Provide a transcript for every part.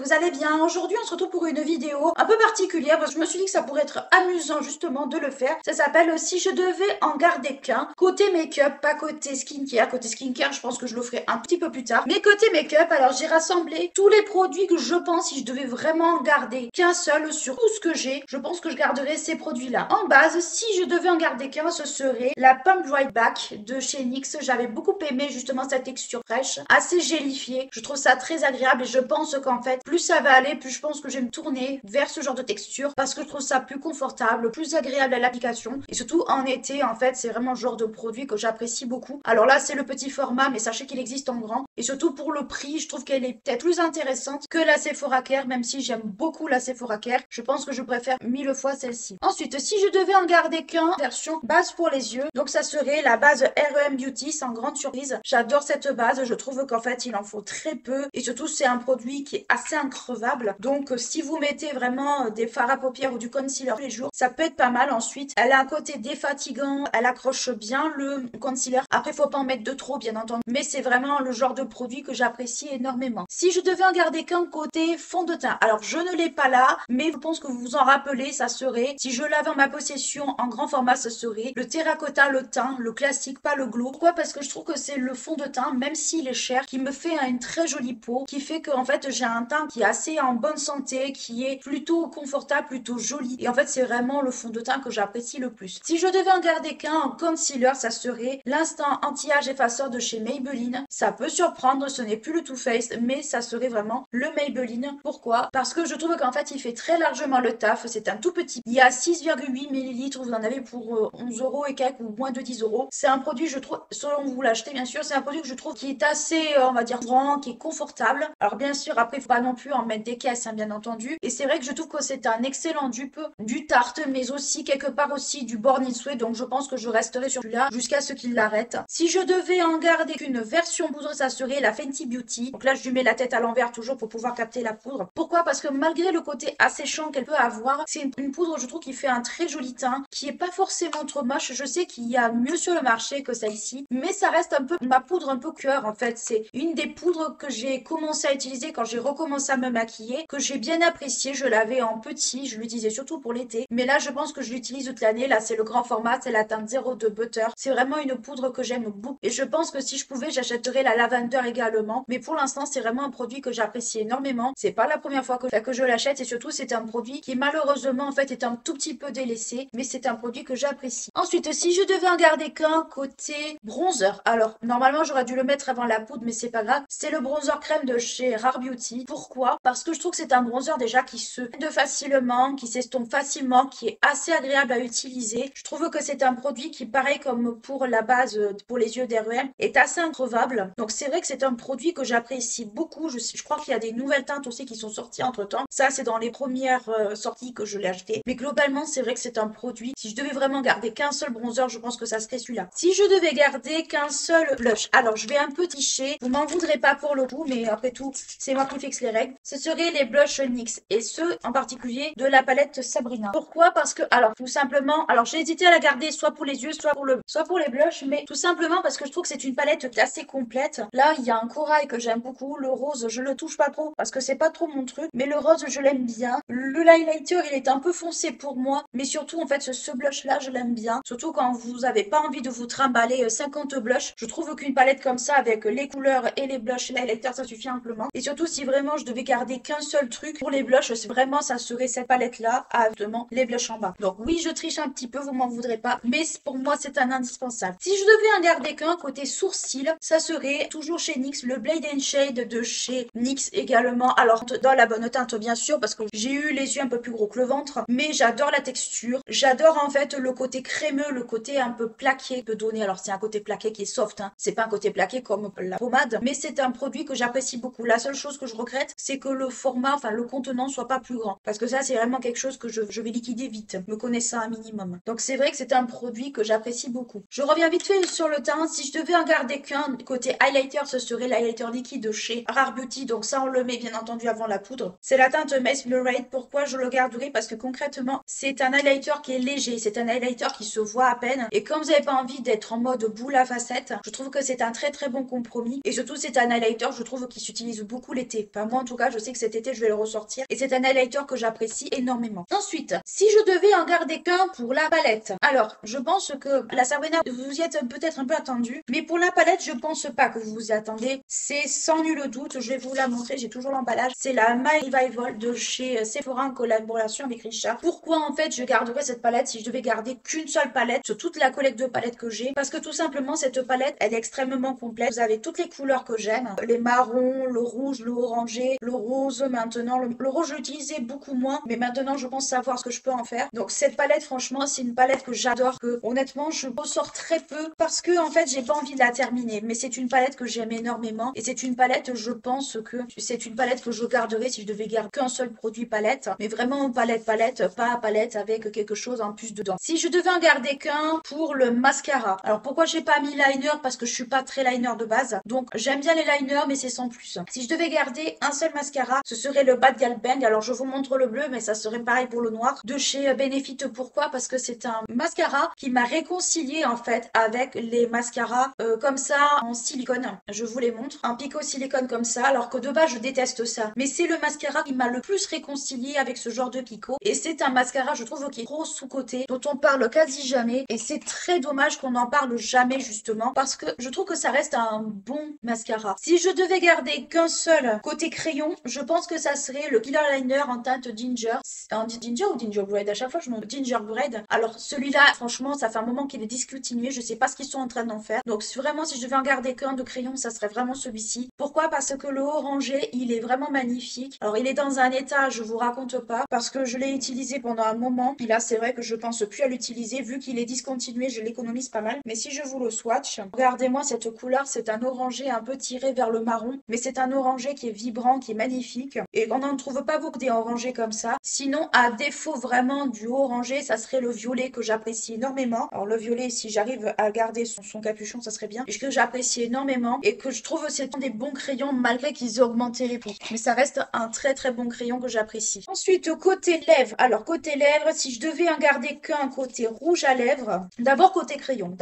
vous allez bien? Aujourd'hui, on se retrouve pour une vidéo un peu particulière parce que je me suis dit que ça pourrait être amusant justement de le faire. Ça s'appelle Si je devais en garder qu'un. Côté make-up, pas côté skincare. Côté skincare, je pense que je le ferai un petit peu plus tard. Mais côté make-up, alors j'ai rassemblé tous les produits que je pense si je devais vraiment en garder qu'un seul sur tout ce que j'ai. Je pense que je garderais ces produits-là. En base, si je devais en garder qu'un, ce serait la Pump Dry Back de chez NYX. J'avais beaucoup aimé justement cette texture fraîche, assez gélifiée. Je trouve ça très agréable et je pense qu'en fait, plus ça va aller, plus je pense que je vais me tourner vers ce genre de texture parce que je trouve ça plus confortable, plus agréable à l'application et surtout en été, en fait, c'est vraiment le genre de produit que j'apprécie beaucoup. Alors là, c'est le petit format, mais sachez qu'il existe en grand et surtout pour le prix, je trouve qu'elle est peut-être plus intéressante que la Sephora Care, même si j'aime beaucoup la Sephora Care. Je pense que je préfère 1000 fois celle-ci. Ensuite, si je devais en garder qu'un, version base pour les yeux, donc ça serait la base REM Beauty, sans grande surprise. J'adore cette base, je trouve qu'en fait, il en faut très peu et surtout, c'est un produit qui est assez increvable. Donc, si vous mettez vraiment des fards à paupières ou du concealer tous les jours, ça peut être pas mal. Ensuite, elle a un côté défatigant, elle accroche bien le concealer. Après, faut pas en mettre de trop, bien entendu, mais c'est vraiment le genre de produit que j'apprécie énormément. Si je devais en garder qu'un côté fond de teint, alors je ne l'ai pas là, mais je pense que vous vous en rappelez, ça serait, si je l'avais en ma possession en grand format, ce serait le terracotta, le teint, le classique, pas le glow. Pourquoi? Parce que je trouve que c'est le fond de teint, même s'il est cher, qui me fait une très jolie peau, qui fait que en fait j'ai un teint qui est assez en bonne santé, qui est plutôt confortable, plutôt joli. Et en fait c'est vraiment le fond de teint que j'apprécie le plus. Si je devais en garder qu'un en concealer, ça serait l'instant anti-âge effaceur de chez Maybelline. Ça peut surprendre, ce n'est plus le Too Faced, mais ça serait vraiment le Maybelline. Pourquoi? Parce que je trouve qu'en fait il fait très largement le taf. C'est un tout petit. Il y a 6,8 ml, vous en avez pour 11 euros et quelques ou moins de 10 euros. C'est un produit, je trouve, selon vous l'achetez bien sûr, c'est un produit que je trouve qui est assez, on va dire, grand, qui est confortable. Alors bien sûr, après, il faut pas non plus en mettre des caisses, hein, bien entendu. Et c'est vrai que je trouve que c'est un excellent dupe du Tarte, mais aussi quelque part aussi du Born in Sweat. Donc je pense que je resterai sur celui-là jusqu'à ce qu'il l'arrête. Si je devais en garder qu'une version poudre, ça serait la Fenty Beauty. Donc là, je lui mets la tête à l'envers toujours pour pouvoir capter la poudre. Pourquoi? Parce que malgré le côté asséchant qu'elle peut avoir, c'est une poudre, je trouve, qui fait un très joli teint, qui est pas forcément trop moche. Je sais qu'il y a mieux sur le marché que celle-ci, mais ça reste un peu ma poudre un peu cœur en fait. C'est une des poudres que j'ai commencé à utiliser quand j'ai recommencé à me maquiller, que j'ai bien apprécié. Je l'avais en petit, je l'utilisais surtout pour l'été, mais là je pense que je l'utilise toute l'année. Là c'est le grand format, c'est la teinte 02 Butter. C'est vraiment une poudre que j'aime beaucoup et je pense que si je pouvais j'achèterais la Lavender également, mais pour l'instant c'est vraiment un produit que j'apprécie énormément. C'est pas la première fois que je l'achète et surtout c'est un produit qui malheureusement en fait est un tout petit peu délaissé, mais c'est un produit que j'apprécie. Ensuite, si je devais en garder qu'un côté bronzer, alors normalement j'aurais dû le mettre avant la poudre, mais c'est pas grave, c'est le bronzer crème de chez Rare Beauty. Pourquoi? Parce que je trouve que c'est un bronzer déjà qui se de facilement, qui s'estompe facilement, qui est assez agréable à utiliser. Je trouve que c'est un produit qui, pareil comme pour la base pour les yeux d'REM, est assez increvable. Donc c'est vrai que c'est un produit que j'apprécie beaucoup. Je crois qu'il y a des nouvelles teintes aussi qui sont sorties entre temps. Ça c'est dans les premières sorties que je l'ai acheté. Mais globalement c'est vrai que c'est un produit. Si je devais vraiment garder qu'un seul bronzer, je pense que ça serait celui-là. Si je devais garder qu'un seul blush, alors je vais un peu tricher. Vous m'en voudrez pas pour le coup, mais après tout, c'est moi qui fixe les règles. Ce seraient les blushs NYX et ceux en particulier de la palette Sabrina. Pourquoi? Parce que, alors tout simplement, alors j'ai hésité à la garder soit pour les yeux, soit pour les blushs, mais tout simplement parce que je trouve que c'est une palette assez complète. Là, il y a un corail que j'aime beaucoup, le rose, je le touche pas trop parce que c'est pas trop mon truc, mais le rose, je l'aime bien. Le highlighter, il est un peu foncé pour moi, mais surtout en fait ce blush là, je l'aime bien. Surtout quand vous avez pas envie de vous trimballer 50 blushs. Je trouve qu'une palette comme ça avec les couleurs et les blushs, l'highlighter, ça suffit amplement. Et surtout si vraiment je devais garder qu'un seul truc pour les blushs, c'est vraiment ça serait cette palette là avec justement les blushs en bas. Donc oui, je triche un petit peu, vous m'en voudrez pas, mais pour moi c'est un indispensable. Si je devais en garder qu'un côté sourcil, ça serait toujours chez NYX le Blade and Shade de chez NYX également. Alors dans la bonne teinte bien sûr parce que j'ai eu les yeux un peu plus gros que le ventre, mais j'adore la texture, j'adore en fait le côté crémeux, le côté un peu plaqué de donner. Alors c'est un côté plaqué qui est soft, hein. C'est pas un côté plaqué comme la pommade, mais c'est un produit que j'apprécie beaucoup. La seule chose que je regrette, c'est que le format, enfin le contenant soit pas plus grand, parce parce que ça c'est vraiment quelque chose que je vais liquider vite, me connaissant un minimum. Donc c'est vrai que c'est un produit que j'apprécie beaucoup. Je reviens vite fait sur le teint. Si je devais en garder qu'un côté highlighter, ce serait l'highlighter liquide de chez Rare Beauty. Donc ça on le met bien entendu avant la poudre. C'est la teinte Mesmerate. Pourquoi je le garderai? Parce que concrètement c'est un highlighter qui est léger, c'est un highlighter qui se voit à peine. Et comme vous n'avez pas envie d'être en mode boule à facettes, je trouve que c'est un très très bon compromis. Et surtout c'est un highlighter, je trouve, qui s'utilise beaucoup l'été. Enfin moi en tout cas, je sais que cet été je vais le ressortir. Et c'est un highlighter que j'apprécie énormément. Ensuite, si je devais en garder qu'un pour la palette, alors je pense que la Sabrina, vous y êtes peut-être un peu attendu, mais pour la palette, je pense pas que vous vous y attendez. C'est sans nul doute, je vais vous la montrer, j'ai toujours l'emballage. C'est la My Revival de chez Sephora en collaboration avec Richard. Pourquoi en fait je garderais cette palette si je devais garder qu'une seule palette sur toute la collecte de palettes que j'ai? Parce que tout simplement cette palette elle est extrêmement complète. Vous avez toutes les couleurs que j'aime, les marrons, le rouge, le orangé, le rose maintenant. Le rose je l'utilisais beaucoup moins, mais maintenant je pense savoir ce que je peux en faire. Donc cette palette franchement c'est une palette que j'adore, que honnêtement je ressors très peu parce que en fait j'ai pas envie de la terminer, mais c'est une palette que j'aime énormément et c'est une palette, je pense que c'est une palette que je garderai si je devais garder qu'un seul produit palette, mais vraiment palette, pas palette avec quelque chose en plus dedans. Si je devais en garder qu'un pour le mascara, alors pourquoi j'ai pas mis liner? Parce que je suis pas très liner de base, donc j'aime bien les liners mais c'est sans plus. Si je devais garder un seul mascara, ce serait le Bad Gal Bang. Alors je vous montre le bleu, mais ça serait pareil pour le noir, de chez Benefit. Pourquoi? Parce que c'est un mascara qui m'a réconcilié en fait avec les mascaras comme ça en silicone. Je vous les montre, en pico silicone comme ça, alors que de base je déteste ça, mais c'est le mascara qui m'a le plus réconcilié avec ce genre de pico, et c'est un mascara je trouve qui est trop sous-coté, dont on parle quasi jamais, et c'est très dommage qu'on n'en parle jamais justement, parce que je trouve que ça reste un bon mascara. Si je devais garder qu'un seul côté crayon, je pense que ça serait le Killer Liner en teinte Ginger. En Ginger ou Gingerbread? À chaque fois je me Gingerbread. Alors celui-là franchement ça fait un moment qu'il est discontinué, je sais pas ce qu'ils sont en train d'en faire, donc vraiment si je devais en garder qu'un de crayon ça serait vraiment celui-ci. Pourquoi? Parce que le orangé il est vraiment magnifique. Alors il est dans un état, je vous raconte pas, parce que je l'ai utilisé pendant un moment, et là c'est vrai que je pense plus à l'utiliser vu qu'il est discontinué, je l'économise pas mal. Mais si je vous le swatch, regardez-moi cette couleur, c'est un orangé un peu tiré vers le marron, mais c'est un orangé qui est vibrant, qui est magnifique, et on n'en trouve pas beaucoup des orangés comme ça. Sinon à défaut vraiment du orangé, ça serait le violet que j'apprécie énormément. Alors le violet, si j'arrive à garder son capuchon, ça serait bien, et que j'apprécie énormément, et que je trouve c'est des bons crayons malgré qu'ils aient augmenté les prix, mais ça reste un très très bon crayon que j'apprécie. Ensuite côté lèvres, alors côté lèvres, si je devais en garder qu'un côté rouge à lèvres, d'abord côté crayon,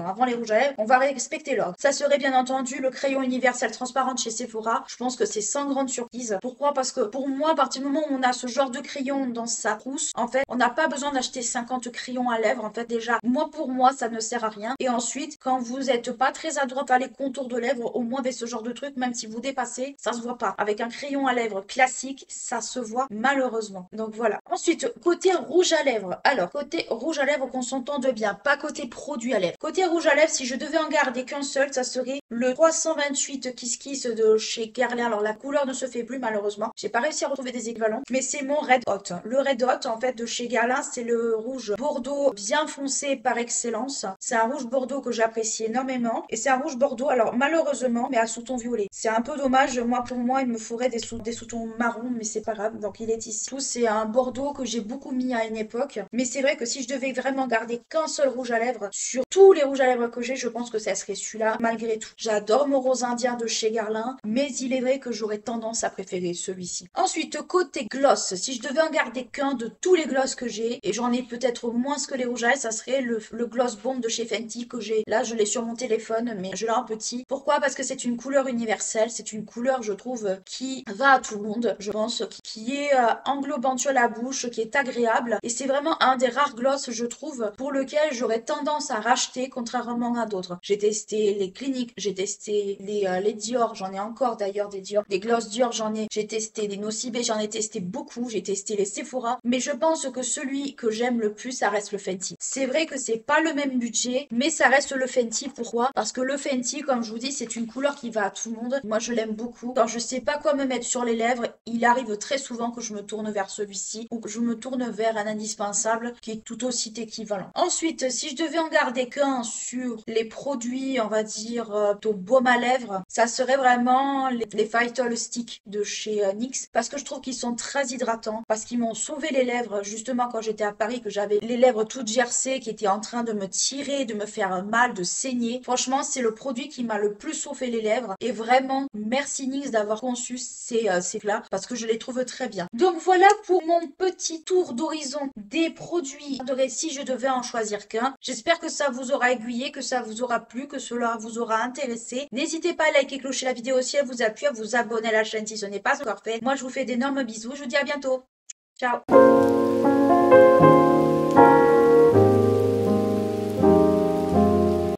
avant les rouges à lèvres, on va respecter l'ordre. Ça serait bien entendu le crayon universel transparent de chez Sephora. Je pense que c'est sans grande surprise. Pourquoi? Parce que pour moi, à partir du moment où on a ce genre de crayon dans sa trousse, en fait on n'a pas besoin d'acheter 50 crayons à lèvres. En fait déjà, pour moi ça ne sert à rien. Et ensuite quand vous n'êtes pas très adroit à les contours de lèvres, au moins avec ce genre de truc, même si vous dépassez, ça se voit pas. Avec un crayon à lèvres classique, ça se voit malheureusement. Donc voilà. Ensuite, côté rouge à lèvres. Alors, côté rouge à lèvres qu'on s'entende bien, pas côté produit à lèvres. Côté rouge à lèvres, si je devais en garder qu'un seul, ça serait le 328 Kiss Kiss de chez Guerlain. Alors la couleur ne se fait plus malheureusement. J'ai pas réussi à retrouver des équivalents, mais c'est mon Red Hot. Le Red Hot en fait de chez Guerlain, c'est le rouge bordeaux bien foncé par excellence. C'est un rouge bordeaux que j'apprécie énormément, et c'est un rouge bordeaux alors malheureusement mais à sous-ton violet. C'est un peu dommage, pour moi il me faudrait des sous-tons marron, mais c'est pas grave, donc il est ici. Tout c'est un bordeaux que j'ai beaucoup mis à une époque, mais c'est vrai que si je devais vraiment garder qu'un seul rouge à lèvres sur tous les rouges à lèvres que j'ai, je pense que ça serait celui-là malgré tout. J'adore mon rose indien de chez Guerlain, mais il est vrai que j'aurais tendance à préférer celui-ci. Ensuite côté gloss, si je devais en garder qu'un de tous les gloss que j'ai, et j'en ai peut-être moins que les rouges à lèvres, ça serait le gloss bomb de chez Fenty que j'ai. Là je l'ai sur mon téléphone, mais je l'ai en petit. Pourquoi? Parce que c'est une couleur universelle, c'est une couleur je trouve qui va à tout le monde, je pense, qui est englobante sur la bouche, qui est agréable, et c'est vraiment un des rares gloss je trouve pour lequel j'aurais tendance à racheter contrairement à d'autres. J'ai testé les Clinique, j'ai testé les Dior, j'en ai encore d'ailleurs des Dior, des gloss Dior j'ai testé les Nocibé, j'en ai testé beaucoup, j'ai testé les Sephora, mais je pense que celui que j'aime le plus ça reste le Fenty. C'est vrai que c'est pas le même budget, mais ça reste le Fenty. Pourquoi? Parce que le Fenty, comme je vous dis, c'est une couleur qui va à tout le monde. Moi je l'aime beaucoup. Quand je sais pas quoi me mettre sur les lèvres, il arrive très souvent que je me tourne vers celui-ci, ou que je me tourne vers un indispensable qui est tout aussi équivalent. Ensuite, si je devais en garder qu'un sur les produits, on va dire ton baume à lèvres, ça serait vraiment les Vital Stick de chez NYX, parce que je trouve qu'ils sont très hydratants, parce qu'ils m'ont sauvé les lèvres justement quand j'étais à Paris, que j'avais les lèvres toutes gercées, qui étaient en train de me tirer, de me faire mal, de saigner. Franchement, c'est le produit qui m'a le plus sauvé les lèvres, et vraiment merci NYX d'avoir conçu ces plats, parce que je les trouve très bien. Donc voilà pour mon petit tour d'horizon des produits de si je devais en choisir qu'un. J'espère que ça vous aura aiguillé, que ça vous aura plu, que cela vous aura intéressé. N'hésitez pas à liker, clocher la vidéo si elle vous a plu, à vous abonner à la chaîne si ce n'est pas encore fait. Moi, je vous fais d'énormes bisous. Je vous dis à bientôt. Ciao.